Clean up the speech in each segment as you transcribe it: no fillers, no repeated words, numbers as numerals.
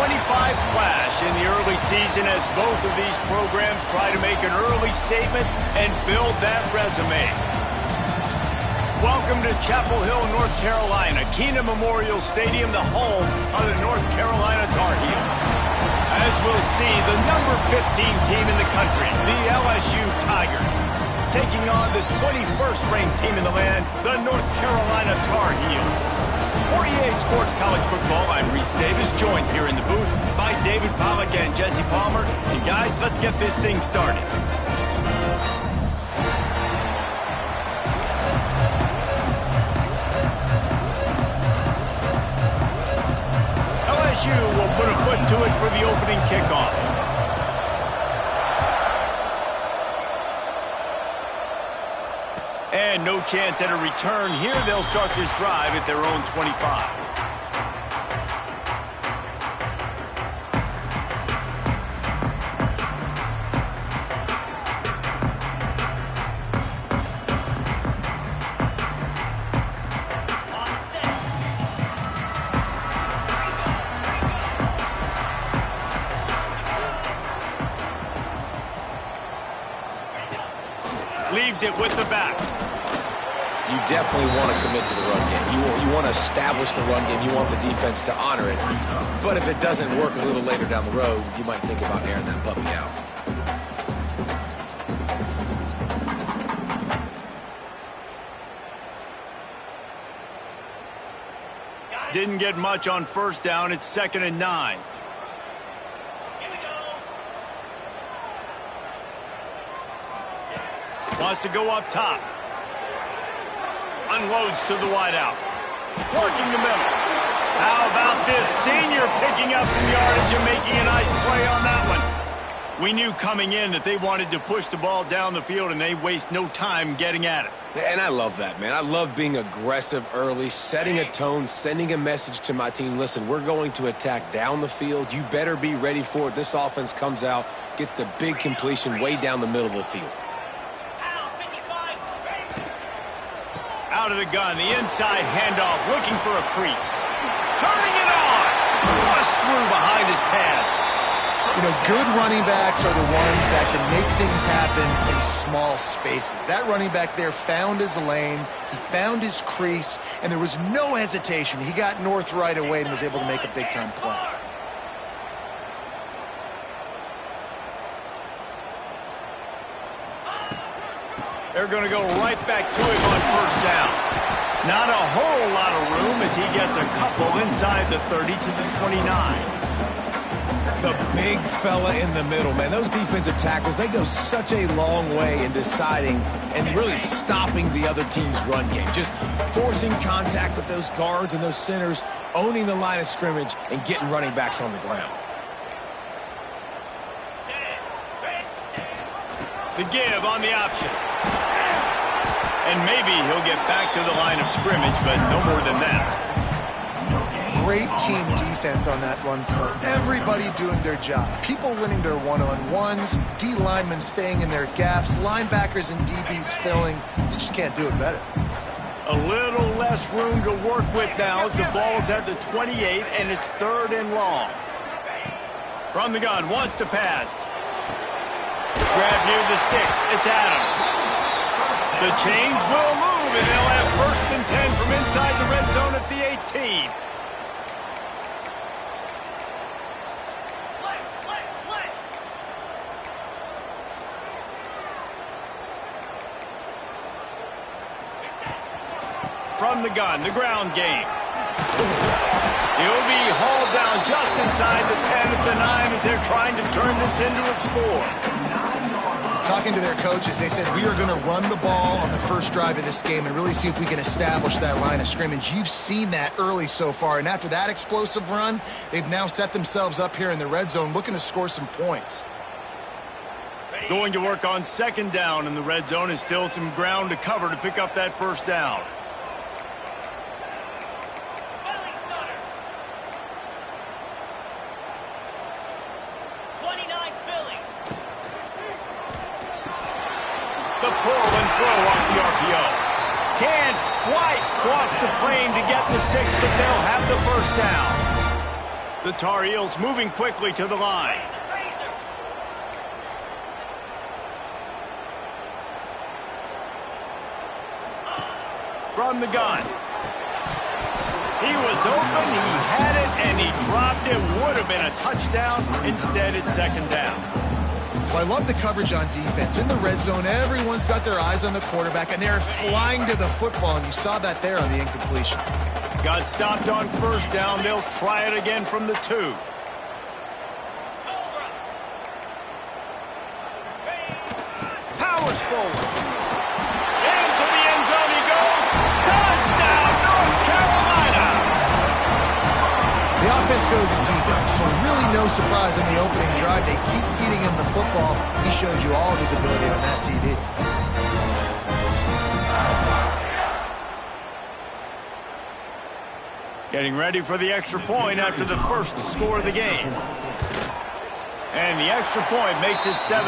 flash in the early season as both of these programs try to make an early statement and build that resume. Welcome to Chapel Hill, North Carolina, Kenan Memorial Stadium, the home of the North Carolina Tar Heels. As we'll see, the number 15 team in the country, the LSU Tigers, taking on the 21st ranked team in the land, the North Carolina Tar Heels. For EA Sports College Football, I'm Reese Davis, joined here in the booth by David Pollack and Jesse Palmer. And guys, let's get this thing started. LSU will put a foot to it for the opening kickoff. And no chance at a return here. They'll start this drive at their own 25. Leaves it with the back. You definitely want to commit to the run game. You want to establish the run game. You want the defense to honor it. But if it doesn't work a little later down the road, you might think about airing that puppy out. Didn't get much on first down. It's 2nd and 9. Wants to go up top. Unloads to the wideout. Working the middle. How about this senior picking up some yardage and making a nice play on that one? We knew coming in that they wanted to push the ball down the field, and they waste no time getting at it. And I love that, man. I love being aggressive early, setting a tone, sending a message to my team. Listen, we're going to attack down the field. You better be ready for it. This offense comes out, gets the big completion way down the middle of the field. Out of the gun, the inside handoff, looking for a crease. Turning it on! Flushed through behind his pad. You know, good running backs are the ones that can make things happen in small spaces. That running back there found his lane, he found his crease, and there was no hesitation. He got north right away and was able to make a big-time play. They're going to go right back to him on first down. Not a whole lot of room as he gets a couple inside the 30 to the 29. The big fella in the middle, man. Those defensive tackles, they go such a long way in deciding and really stopping the other team's run game. Just forcing contact with those guards and those centers, owning the line of scrimmage, and getting running backs on the ground. The give on the option. And maybe he'll get back to the line of scrimmage, but no more than that. Great team defense on that run play. Everybody doing their job. People winning their one-on-ones, D linemen staying in their gaps, linebackers and DBs filling. You just can't do it better. A little less room to work with now as the ball's at the 28 and it's 3rd and long. From the gun, wants to pass. Grab near the sticks. It's Adams. The change will move, and they'll have 1st and 10 from inside the red zone at the 18. From the gun, the ground game. He'll be hauled down just inside the 10 at the 9 as they're trying to turn this into a score. Talking to their coaches, they said, we are going to run the ball on the first drive of this game and really see if we can establish that line of scrimmage. You've seen that early so far, and after that explosive run, they've now set themselves up here in the red zone looking to score some points. Going to work on 2nd down in the red zone. Is still some ground to cover to pick up that first down. The pull and throw off the RPO. Can't quite cross the plane to get the 6, but they'll have the first down. The Tar Heels moving quickly to the line. From the gun. He was open, he had it, and he dropped it. Would have been a touchdown. Instead, it's second down. Well, I love the coverage on defense. In the red zone, everyone's got their eyes on the quarterback, and they're flying to the football, and you saw that there on the incompletion. Got stopped on first down. They'll try it again from the 2. Powers forward. Into the end zone he goes. Touchdown, North Carolina! The offense goes as he goes, so really no surprise in the opening drive. They keep feeding him the football. He showed you all of his ability on that TV. Getting ready for the extra point after the first score of the game. And the extra point makes it 7-0.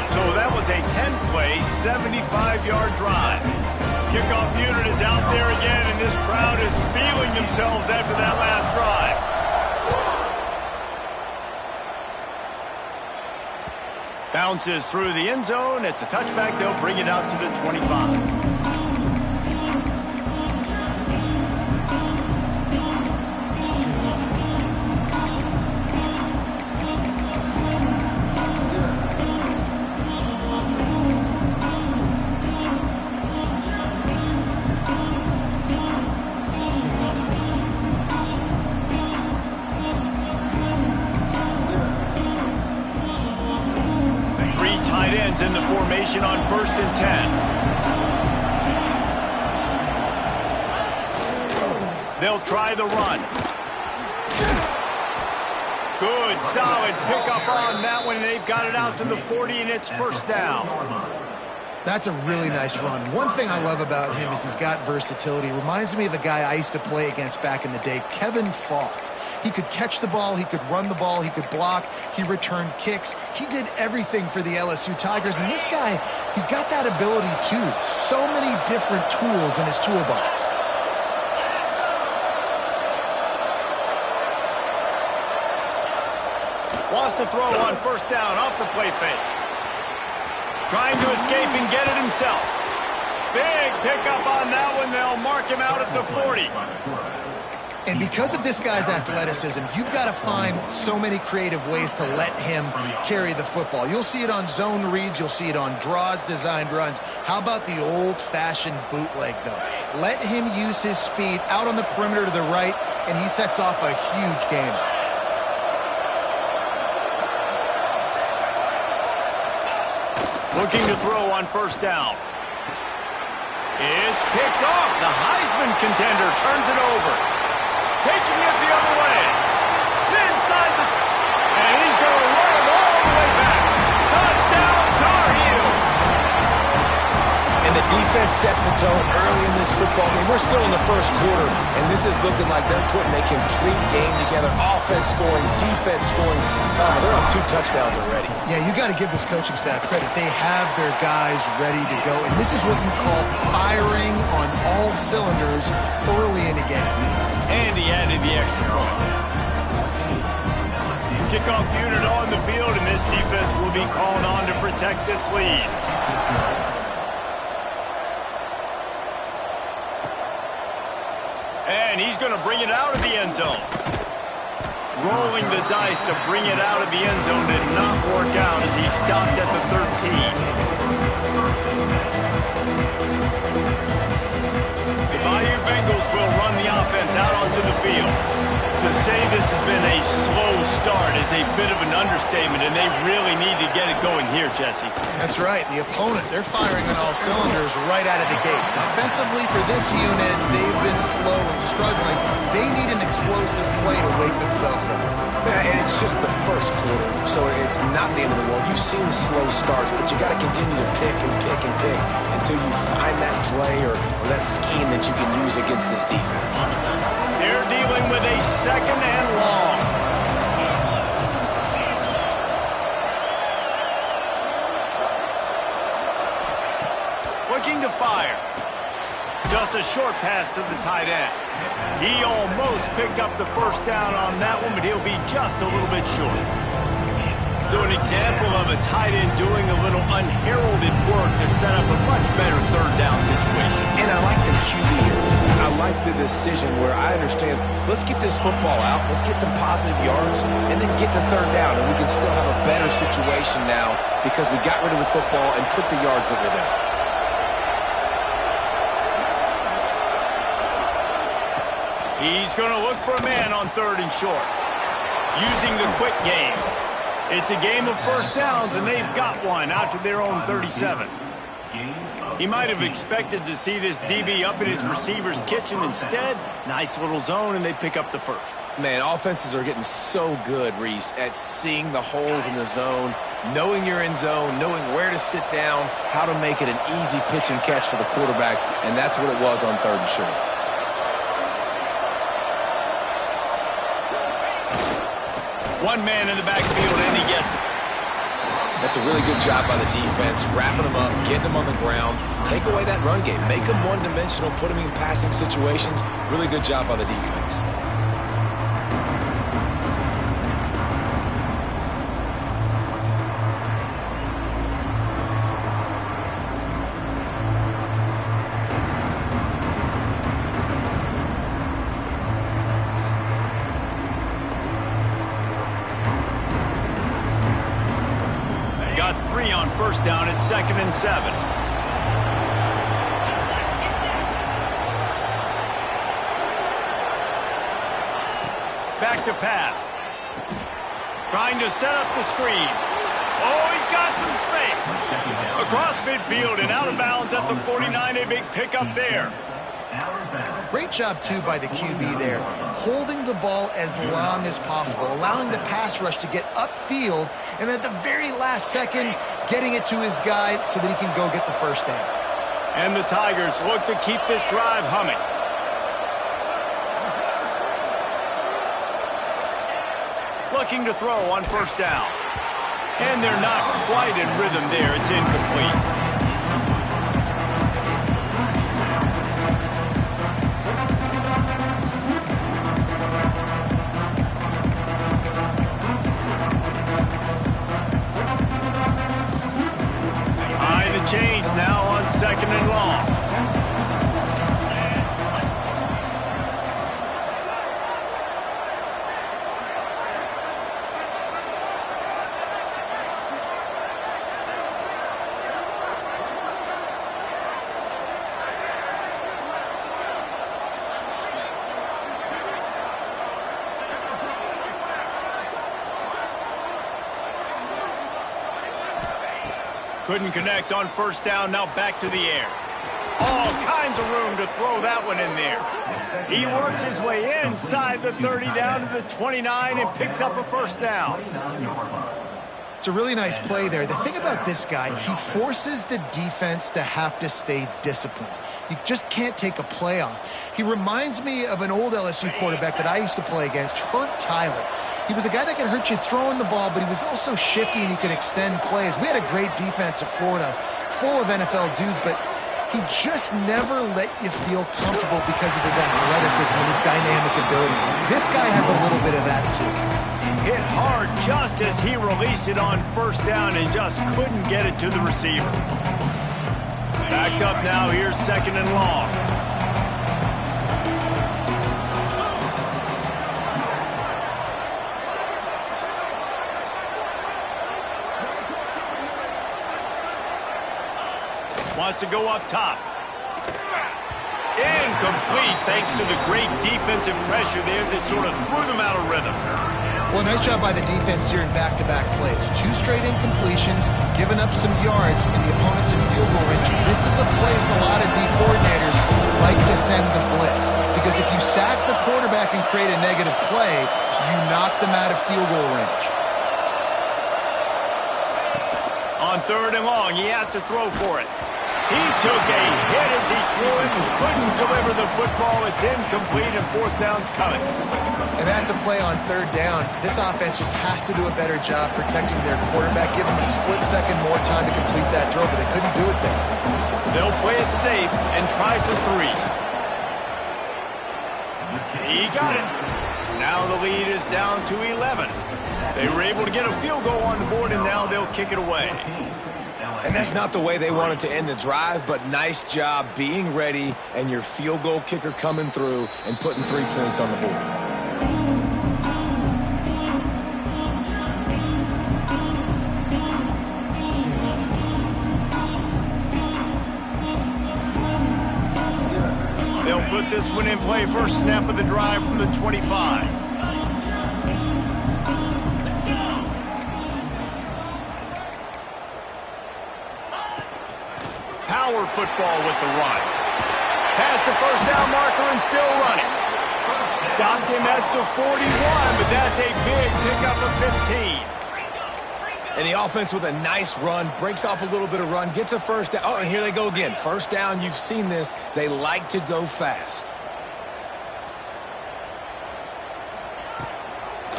So that was a 10-play, 75-yard drive. Kickoff unit is out there again, and this crowd is feeling themselves after that last drive. Bounces through the end zone. It's a touchback. They'll bring it out to the 25. 3 tight ends in the formation on 1st and 10. They'll try the run. Good, solid pickup on that one. They've got it out to the 40, and it's first down. That's a really nice run. One thing I love about him is he's got versatility. Reminds me of a guy I used to play against back in the day, Kevin Falk. He could catch the ball, he could run the ball, he could block, he returned kicks. He did everything for the LSU Tigers, and this guy, he's got that ability too. So many different tools in his toolbox. Wants to throw on first down off the play fake. Trying to escape and get it himself. Big pickup on that one. They'll mark him out at the 40. And because of this guy's athleticism, you've got to find so many creative ways to let him carry the football. You'll see it on zone reads. You'll see it on draws, designed runs. How about the old-fashioned bootleg, though? Let him use his speed out on the perimeter to the right, and he sets off a huge game. Looking to throw on first down. It's picked off. The Heisman contender turns it over. Taking it the other way. Inside the... And he's going to run it all the way back. Touchdown, Tar Heels. And the defense sets the tone early in this football game. We're still in the first quarter, and this is looking like they're putting a complete game together. Offense scoring, defense scoring. They're on 2 touchdowns already. Yeah, you got to give this coaching staff credit. They have their guys ready to go, and this is what you call firing on all cylinders early in a game. And he added the extra point. Kickoff unit on the field, and this defense will be called on to protect this lead. And he's going to bring it out of the end zone. Rolling the dice to bring it out of the end zone did not work out as he stopped at the 13. The Bayou Bengals will run the offense out onto the field. To say this has been a slow start is a bit of an understatement, and they really need to get it going here, Jesse. That's right. The opponent, they're firing on all cylinders right out of the gate. Offensively, for this unit, they've been slow and struggling. They need an explosive play to wake themselves up. Yeah, and it's just the first quarter, so it's not the end of the world. You've seen slow starts, but you got to continue to pick and pick and pick until you find that play or that scheme that you can use against this defense. They're dealing with a second and long. Looking to fire. Just a short pass to the tight end. He almost picked up the first down on that one, but he'll be just a little bit short. So an example of a tight end doing a little unheralded work to set up a much better third down situation. And I like the QB here. I like the decision where I understand, let's get this football out, let's get some positive yards, and then get to third down, and we can still have a better situation now because we got rid of the football and took the yards that were there. He's going to look for a man on third and short. Using the quick game. It's a game of first downs, and they've got one out to their own 37. He might have expected to see this DB up in his receiver's kitchen. Instead, nice little zone, and they pick up the first. Man, offenses are getting so good, Reese, at seeing the holes in the zone, knowing you're in zone, knowing where to sit down, how to make it an easy pitch and catch for the quarterback, and that's what it was on third and short. One man in the backfield, and he gets it. That's a really good job by the defense, wrapping them up, getting them on the ground, take away that run game, make them one-dimensional, put them in passing situations. Really good job by the defense. First down at 2nd and 7. Back to pass. Trying to set up the screen. Oh, he's got some space. Across midfield and out of bounds at the 49. A big pickup there. Great job, too, by the QB there. Holding the ball as long as possible, allowing the pass rush to get upfield, and at the very last second, getting it to his guy so that he can go get the first down. And the Tigers look to keep this drive humming. Looking to throw on first down. And they're not quite in rhythm there. It's incomplete. Change now on 2nd and long. Couldn't connect on first down, now back to the air. All kinds of room to throw that one in there. He works his way inside the 30 down to the 29 and picks up a first down. It's a really nice play there. The thing about this guy, he forces the defense to have to stay disciplined. You just can't take a play off. He reminds me of an old LSU quarterback that I used to play against, Herb Tyler. He was a guy that could hurt you throwing the ball, but he was also shifty and he could extend plays. We had a great defense at Florida, full of NFL dudes, but he just never let you feel comfortable because of his athleticism and his dynamic ability. This guy has a little bit of that, too. Hit hard just as he released it on first down and just couldn't get it to the receiver. Backed up now, here's 2nd and long. Wants to go up top. Incomplete thanks to the great defensive pressure there that sort of threw them out of rhythm. Well, nice job by the defense here in back-to-back plays. 2 straight incompletions, giving up some yards, and the opponent's in field goal range. This is a place a lot of D coordinators like to send the blitz, because if you sack the quarterback and create a negative play, you knock them out of field goal range. On 3rd and long, he has to throw for it. He took a hit as he threw it and couldn't deliver the football. It's incomplete and 4th down's coming. And that's a play on 3rd down. This offense just has to do a better job protecting their quarterback, give him a split second more time to complete that throw, but they couldn't do it there. They'll play it safe and try for 3. He got it. Now the lead is down to 11. They were able to get a field goal on the board, and now they'll kick it away. And that's not the way they wanted to end the drive, but nice job being ready and your field goal kicker coming through and putting 3 points on the board. They'll put this one in play. First snap of the drive from the 25. Power football with the run. Past the first down marker and still running. Stopped him at the 41, but that's a big pickup of 15. And the offense with a nice run, breaks off a little bit of run, gets a first down. Oh, and here they go again. First down, you've seen this. They like to go fast.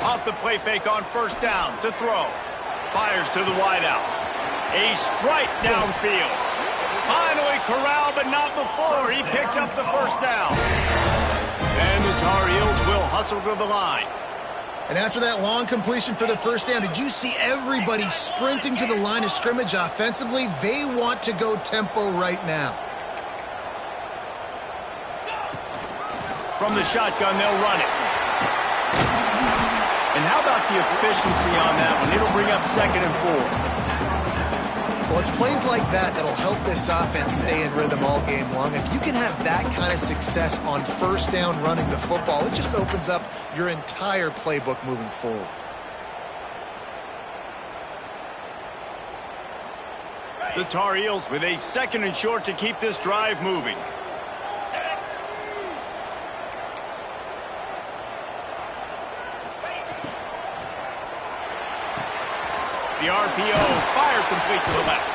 Off the play fake on first down to throw. Fires to the wideout. A strike downfield. Finally corralled, but not before. He picks up the first down. And the Tar Heels will hustle to the line. And after that long completion for the first down, did you see everybody sprinting to the line of scrimmage offensively? They want to go tempo right now. From the shotgun, they'll run it. And how about the efficiency on that one? It'll bring up 2nd and 4. Well, it's plays like that that'll help this offense stay in rhythm all game long. If you can have that kind of success on first down running the football, it just opens up your entire playbook moving forward. The Tar Heels with a 2nd and short to keep this drive moving. The RPO fired complete to the left.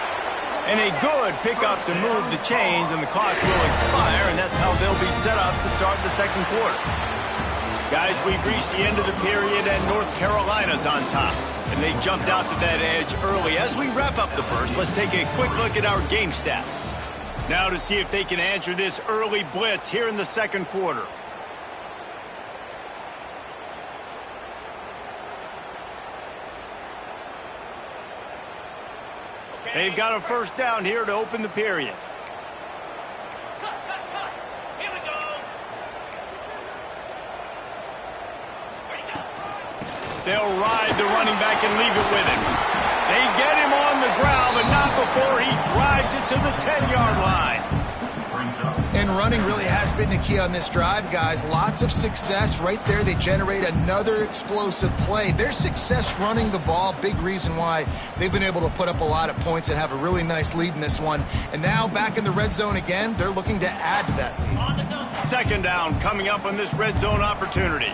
And a good pickup to move the chains, and the clock will expire, and that's how they'll be set up to start the 2nd quarter. Guys, we've reached the end of the period, and North Carolina's on top. And they jumped out to that edge early. As we wrap up the first, let's take a quick look at our game stats. Now to see if they can answer this early blitz here in the 2nd quarter. They've got a first down here to open the period. Here we go. They'll ride the running back and leave it with him. They get him on the ground, but not before he drives it to the 10-yard line. And running really has been the key on this drive, guys. Lots of success right there. They generate another explosive play. Their success running the ball, big reason why they've been able to put up a lot of points and have a really nice lead in this one. And now back in the red zone again, they're looking to add to that lead. 2nd down coming up on this red zone opportunity.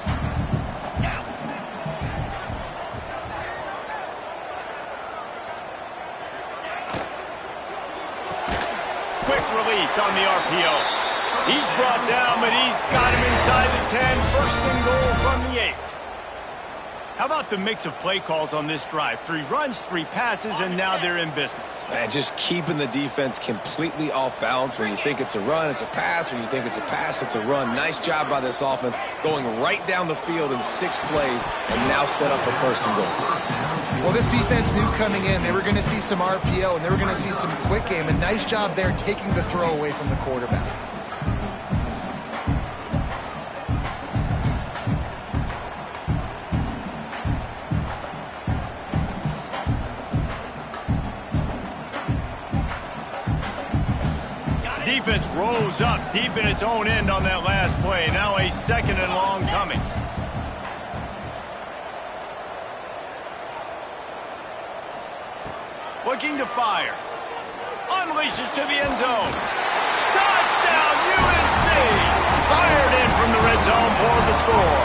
Quick release on the RPO. He's brought down, but he's got him inside the 10. 1st and goal from the 8. How about the mix of play calls on this drive? 3 runs, 3 passes, and now they're in business. And just keeping the defense completely off balance. When you think it's a run, it's a pass. When you think it's a pass, it's a run. Nice job by this offense going right down the field in 6 plays and now set up for 1st and goal. Well, this defense knew coming in they were going to see some RPO and they were going to see some quick game. A nice job there taking the throw away from the quarterback. Defense rose up deep in its own end on that last play. Now a 2nd and long coming. Looking to fire. Unleashes to the end zone. Touchdown, UNC! Fired in from the red zone for the score.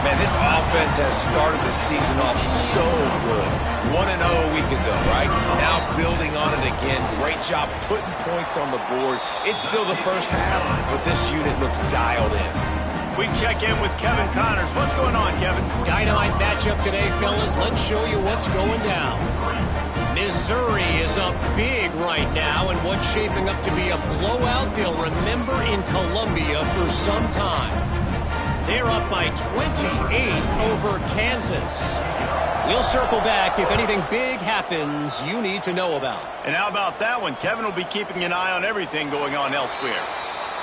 Man, this offense has started the season off so good. 1-0 a week ago, right? Now building on it again. Great job putting points on the board. It's still the first half, but this unit looks dialed in. We check in with Kevin Connors. What's going on, Kevin? Dynamite matchup today, fellas. Let's show you what's going down. Missouri is up big right now in what's shaping up to be a blowout they'll remember in Columbia for some time. They're up by 28 over Kansas. We'll circle back if anything big happens you need to know about. And how about that one? Kevin will be keeping an eye on everything going on elsewhere.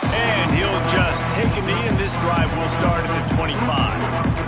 And he'll just take a knee, and this drive will start at the 25.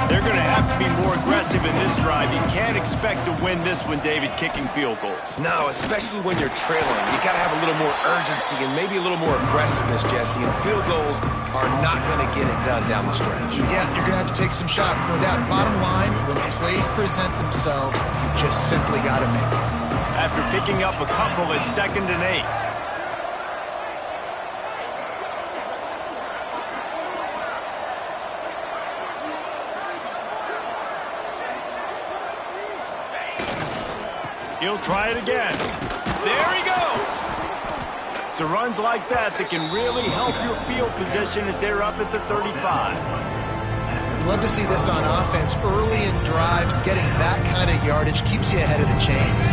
They're going to have to be more aggressive in this drive. You can't expect to win this one, David, kicking field goals. No, especially when you're trailing. You got to have a little more urgency and maybe a little more aggressiveness, Jesse. And field goals are not going to get it done down the stretch. Yeah, you're going to have to take some shots, no doubt. Bottom line, when plays present themselves, you just simply got to make them. After picking up a couple at 2nd and 8. He'll try it again. There he goes. It's runs like that can really help your field position as they're up at the 35. Love to see this on offense. Early in drives, getting that kind of yardage keeps you ahead of the chains.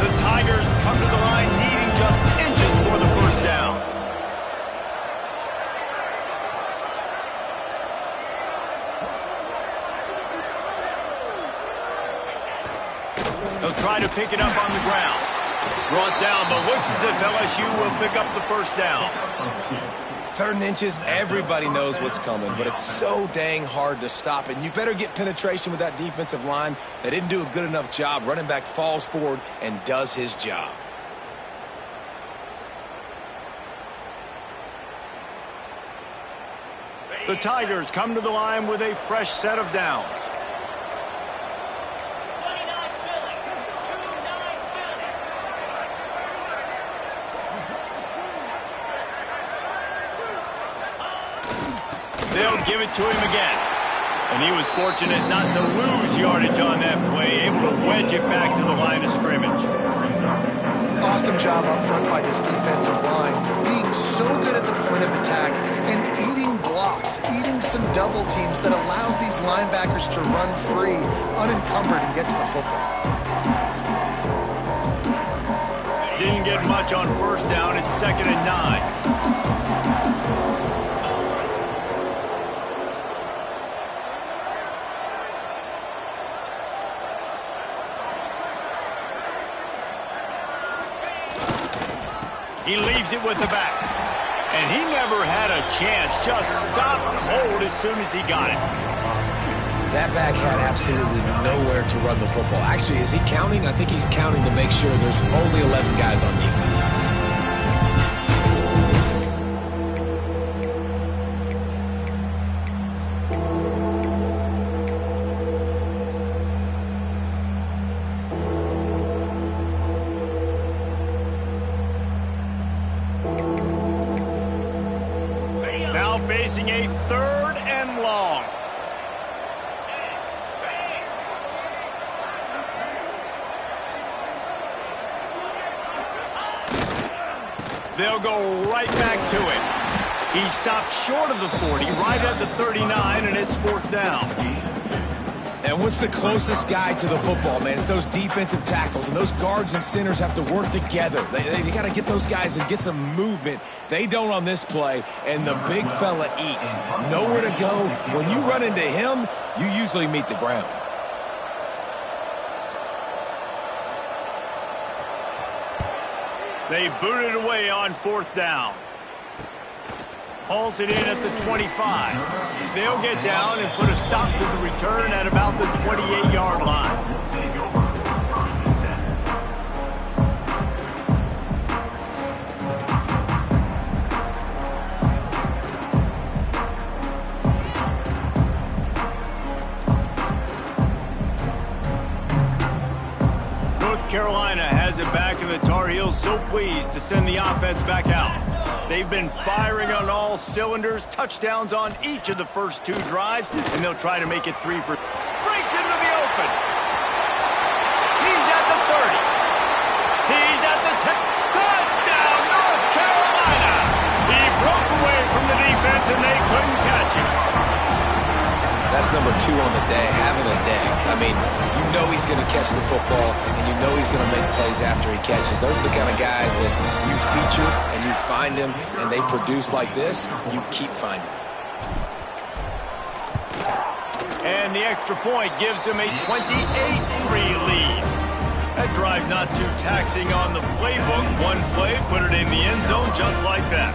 The Tigers come to the line needing just inches for the first down. They'll try to pick it up on the ground. Brought down, but looks as if LSU will pick up the first down. 3rd and inches, everybody knows what's coming, but it's so dang hard to stop it. You better get penetration with that defensive line. They didn't do a good enough job. Running back falls forward and does his job. The Tigers come to the line with a fresh set of downs. They'll give it to him again. And he was fortunate not to lose yardage on that play, able to wedge it back to the line of scrimmage. Awesome job up front by this defensive line, being so good at the point of attack and eating blocks, eating some double teams that allows these linebackers to run free, unencumbered, and get to the football. Didn't get much on first down. It's 2nd and 9. He leaves it with the back. And he never had a chance. Just stopped cold as soon as he got it. That back had absolutely nowhere to run the football. Actually, is he counting? I think he's counting to make sure there's only 11 guys on defense. Facing a 3rd and long. They'll go right back to it. He stopped short of the 40, right at the 39, and it's 4th down. And what's the closest guy to the football, man? It's those defensive tackles, and those guards and centers have to work together. They got to get those guys and get some movement. They don't on this play, and the big fella eats. Nowhere to go. When you run into him, you usually meet the ground. They boot it away on 4th down. Hauls it in at the 25. They'll get down and put a stop to the return at about the 28-yard line. North Carolina has it back, and the Tar Heels so pleased to send the offense back out. They've been firing on all cylinders, touchdowns on each of the first 2 drives, and they'll try to make it 3 for... Breaks into the open. He That's number 2 on the day, having a day. I mean, you know he's going to catch the football, and you know he's going to make plays after he catches. Those are the kind of guys that you feature and you find them, and they produce like this, you keep finding them. And the extra point gives him a 28-3 lead. That drive not too taxing on the playbook. One play, put it in the end zone just like that.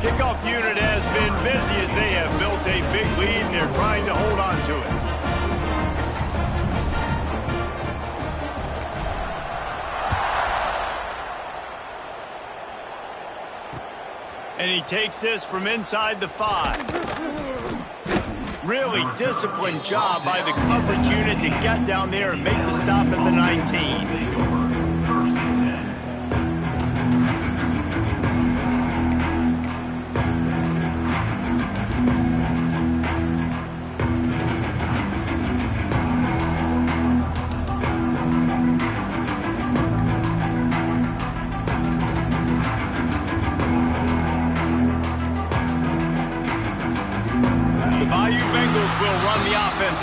Kickoff unit has been busy as they have built a big lead and they're trying to hold on to it. And he takes this from inside the 5. Really disciplined job by the coverage unit to get down there and make the stop at the 19.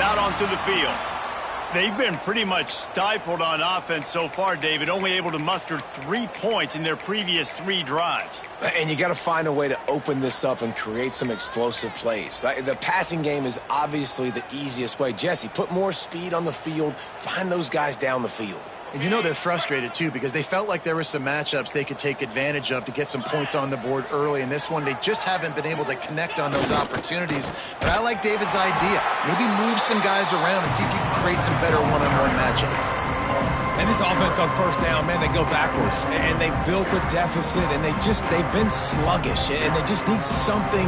Out onto the field. They've been pretty much stifled on offense so far, David, only able to muster 3 points in their previous 3 drives. And you got to find a way to open this up and create some explosive plays. The passing game is obviously the easiest way. Jesse, put more speed on the field, find those guys down the field. And you know they're frustrated, too, because they felt like there were some matchups they could take advantage of to get some points on the board early. In this one, they just haven't been able to connect on those opportunities. But I like David's idea. Maybe move some guys around and see if you can create some better one-on-one matchups. And this offense on first down, man, they go backwards. And they built a deficit, and they've been sluggish. And they just need something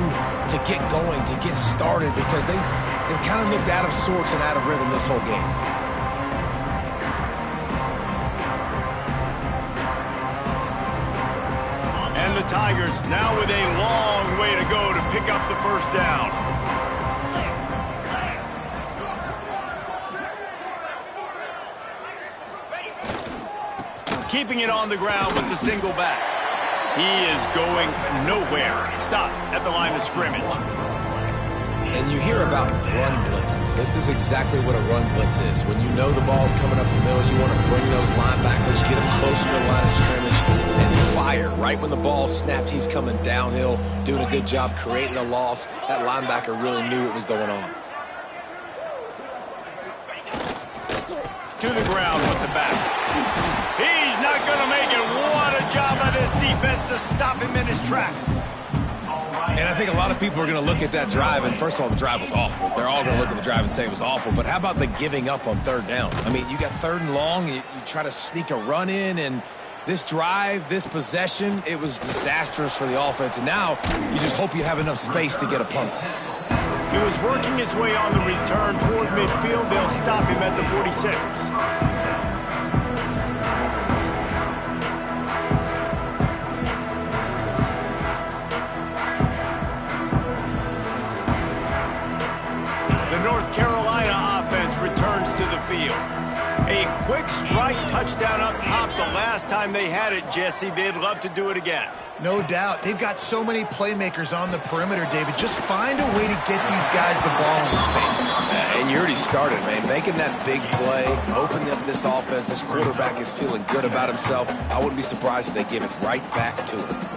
to get going, to get started, because they've kind of looked out of sorts and out of rhythm this whole game. The Tigers now with a long way to go to pick up the first down. Keeping it on the ground with the single back. He is going nowhere. Stop at the line of scrimmage. And you hear about run blitzes. This is exactly what a run blitz is. When you know the ball's coming up the middle, you want to bring those linebackers, get them closer to the line of scrimmage, and fire. Right when the ball snapped, he's coming downhill, doing a good job creating a loss. That linebacker really knew what was going on. To the ground with the back. He's not going to make it. What a job by this defense to stop him in his tracks. And I think a lot of people are going to look at that drive, and first of all, the drive was awful. They're all going to look at the drive and say it was awful. But how about the giving up on third down? I mean, you got 3rd and long, you try to sneak a run in, and this drive, this possession, it was disastrous for the offense. And now you just hope you have enough space to get a punt. He was working his way on the return toward midfield. They'll stop him at the 46. North Carolina offense returns to the field. A quick strike touchdown up top the last time they had it, Jesse. They'd love to do it again. No doubt. They've got so many playmakers on the perimeter, David. Just find a way to get these guys the ball in space. And you already started, man. Making that big play, opening up this offense. This quarterback is feeling good about himself. I wouldn't be surprised if they give it right back to him.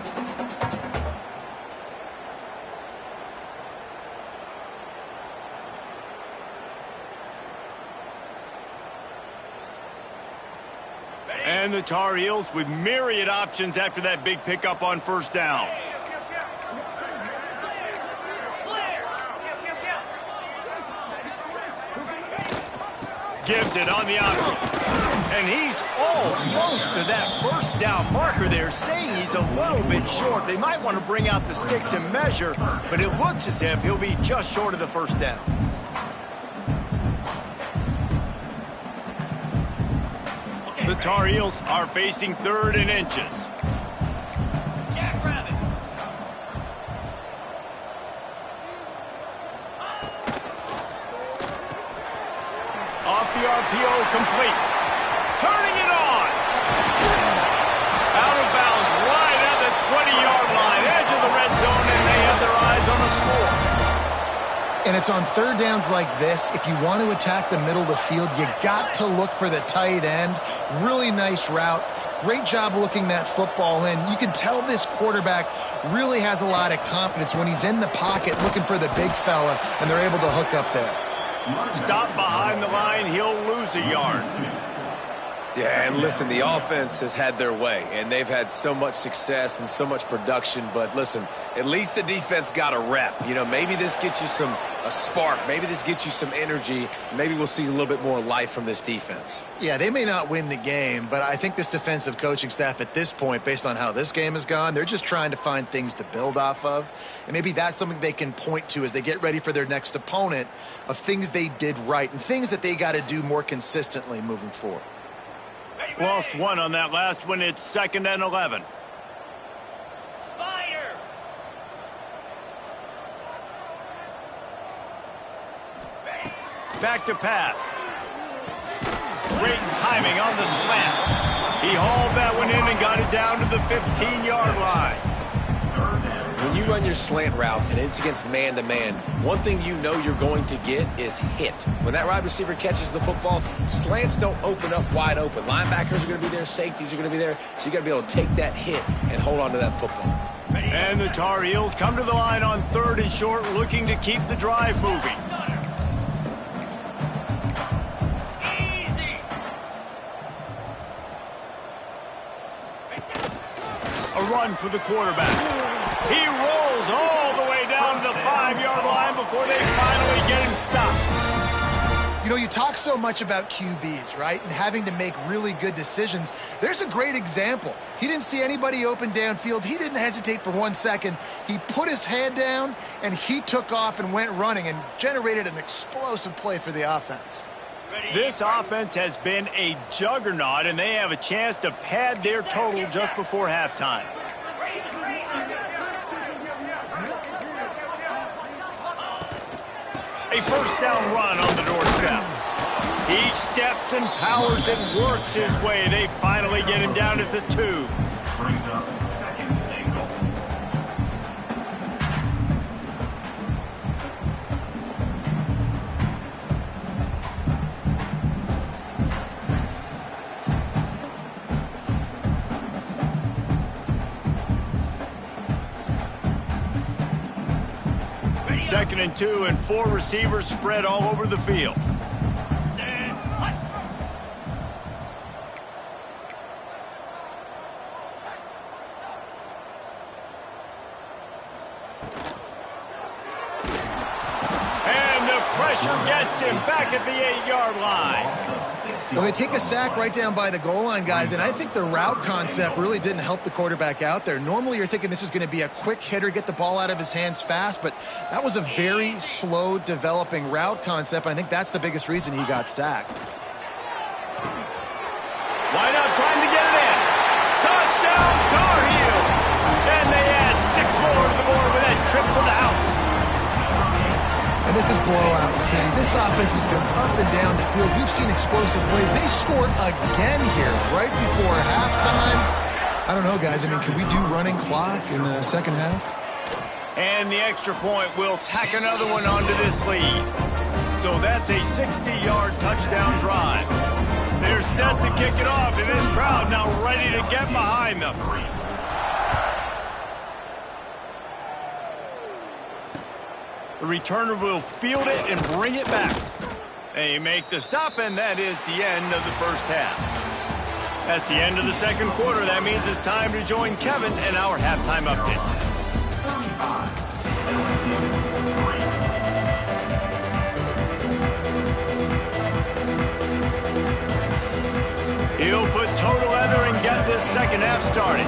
And the Tar Heels with myriad options after that big pickup on first down. Gives it on the option. And he's almost to that first down marker there, saying he's a little bit short. They might want to bring out the sticks and measure, but it looks as if he'll be just short of the first down. The Tar Heels are facing 3rd and inches. Off the RPO, complete. Turning it on. Out of bounds, right at the 20-yard line, edge of the red zone, and they have their eyes on a And it's on third downs like this. If you want to attack the middle of the field, you got to look for the tight end. Really nice route. Great job looking that football in. You can tell this quarterback really has a lot of confidence when he's in the pocket looking for the big fella, and they're able to hook up there. Stop behind the line, he'll lose a yard. Yeah, and listen, the offense has had their way, and they've had so much success and so much production. But listen, at least the defense got a rep. You know, maybe this gets you a spark. Maybe this gets you some energy. Maybe we'll see a little bit more life from this defense. Yeah, they may not win the game, but I think this defensive coaching staff at this point, based on how this game has gone, they're just trying to find things to build off of. And maybe that's something they can point to as they get ready for their next opponent of things they did right and things that they got to do more consistently moving forward. Lost one on that last one. It's 2nd and 11. Spire. Back to pass. Great timing on the slant. He hauled that one in and got it down to the 15-yard line. When you run your slant route and it's against man-to-man, one thing you know you're going to get is hit. When that wide receiver catches the football, slants don't open up wide open. Linebackers are going to be there, safeties are going to be there, so you got to be able to take that hit and hold on to that football. And the Tar Heels come to the line on 3rd and short, looking to keep the drive moving. Easy. A run for the quarterback. He rolls all the way down to the 5-yard line before they finally get him stopped. You know, you talk so much about QBs, right, and having to make really good decisions. There's a great example. He didn't see anybody open downfield. He didn't hesitate for 1 second. He put his head down, and he took off and went running and generated an explosive play for the offense. This offense has been a juggernaut, and they have a chance to pad their total just before halftime. A first down run on the doorstep. He steps and powers and works his way. They finally get him down at the 2. Brings up 2nd and goal. Second and 2, and 4 receivers spread all over the field. And the pressure gets him back at the 8-yard line. Well, they take a sack right down by the goal line, guys, and I think the route concept really didn't help the quarterback out there. Normally, you're thinking this is going to be a quick hitter, get the ball out of his hands fast, but that was a very slow developing route concept, and I think that's the biggest reason he got sacked. Why not trying to get it in? Touchdown, Tar Heel! And they add 6 more to the board with that trip to the house. And this is blowout city. This offense has been up and down the field. We've seen explosive plays. They scored again here right before halftime. I don't know, guys. I mean, can we do running clock in the second half? And the extra point will tack another one onto this lead. So that's a 60-yard touchdown drive. They're set to kick it off, and this crowd now ready to get behind them. The returner will field it and bring it back. They make the stop, and that is the end of the first half. That's the end of the second quarter. That means it's time to join Kevin in our halftime update. He'll put total leather and get this second half started.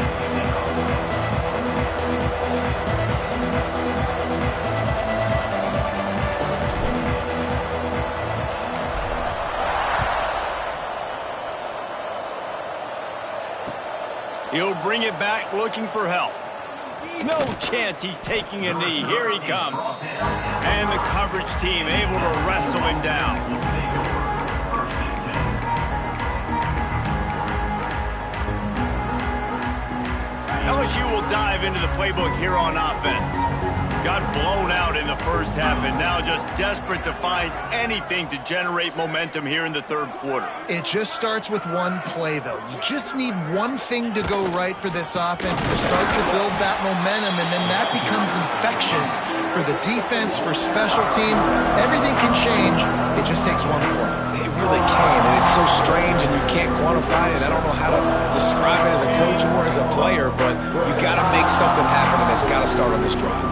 He'll bring it back looking for help. No chance he's taking a knee. Here he comes. And the coverage team able to wrestle him down. LSU will dive into the playbook here on offense. Got blown out in the first half and now just desperate to find anything to generate momentum here in the third quarter. It just starts with one play, though. You just need one thing to go right for this offense to start to build that momentum, and then that becomes infectious for the defense, for special teams. Everything can change. It just takes one play. It really can, and it's so strange, and you can't quantify it. I don't know how to describe it as a coach or as a player, but you got to make something happen, and it's got to start on this drive.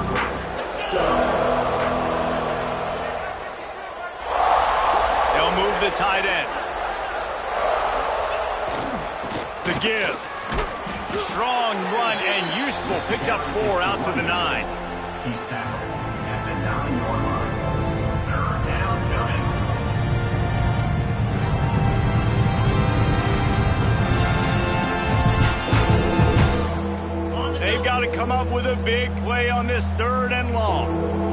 They'll move the tight end. The give. Strong run and useful. Picks up 4 out to the 9. He's tackled at the 9-yard line. Third down, coming. They've got to come up with a big play on this 3rd and long.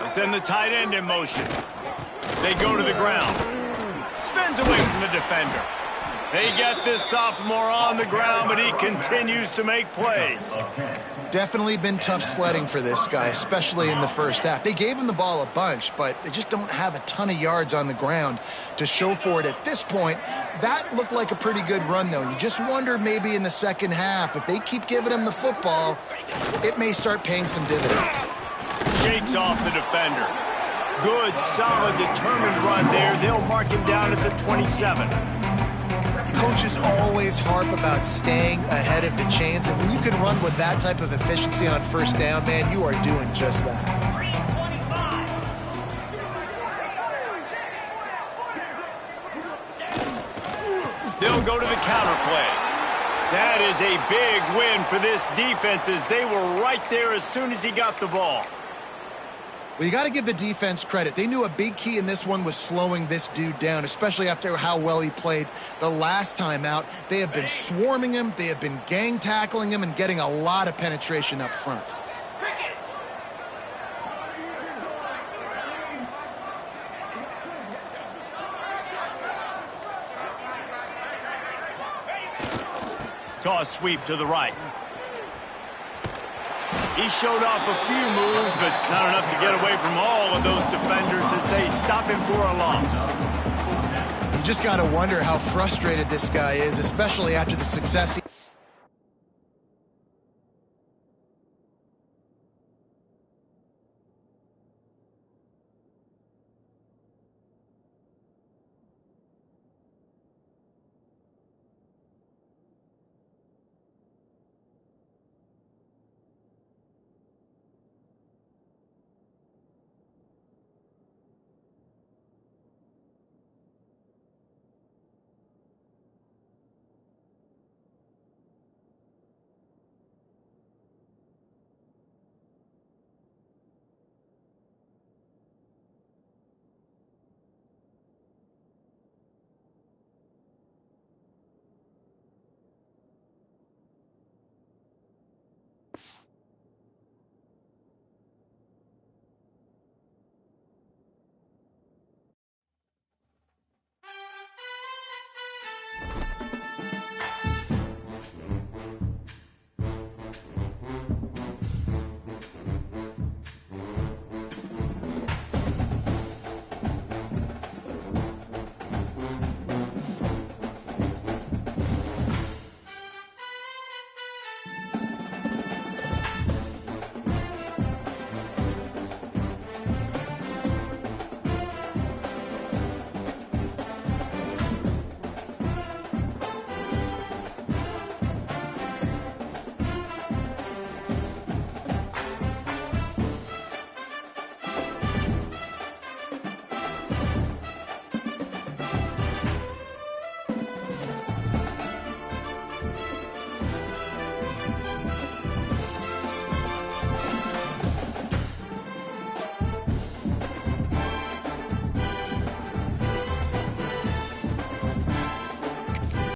Send the tight end in motion. They go to the ground. Spins away from the defender. They get this sophomore on the ground, but he continues to make plays. Definitely been tough sledding for this guy, especially in the first half. They gave him the ball a bunch, but they just don't have a ton of yards on the ground to show for it at this point. That looked like a pretty good run, though. You just wonder maybe in the second half, if they keep giving him the football, it may start paying some dividends. Shakes off the defender. Good, solid, determined run there. They'll mark him down at the 27. Coaches always harp about staying ahead of the chains, and when you can run with that type of efficiency on first down, man, you are doing just that. They'll go to the counter play. That is a big win for this defense as they were right there as soon as he got the ball. Well, you got to give the defense credit. They knew a big key in this one was slowing this dude down, especially after how well he played the last time out. They have been swarming him. They have been gang tackling him and getting a lot of penetration up front. Toss sweep to the right. He showed off a few moves, but not enough to get away from all of those defenders as they stop him for a loss. You just got to wonder how frustrated this guy is, especially after the success he...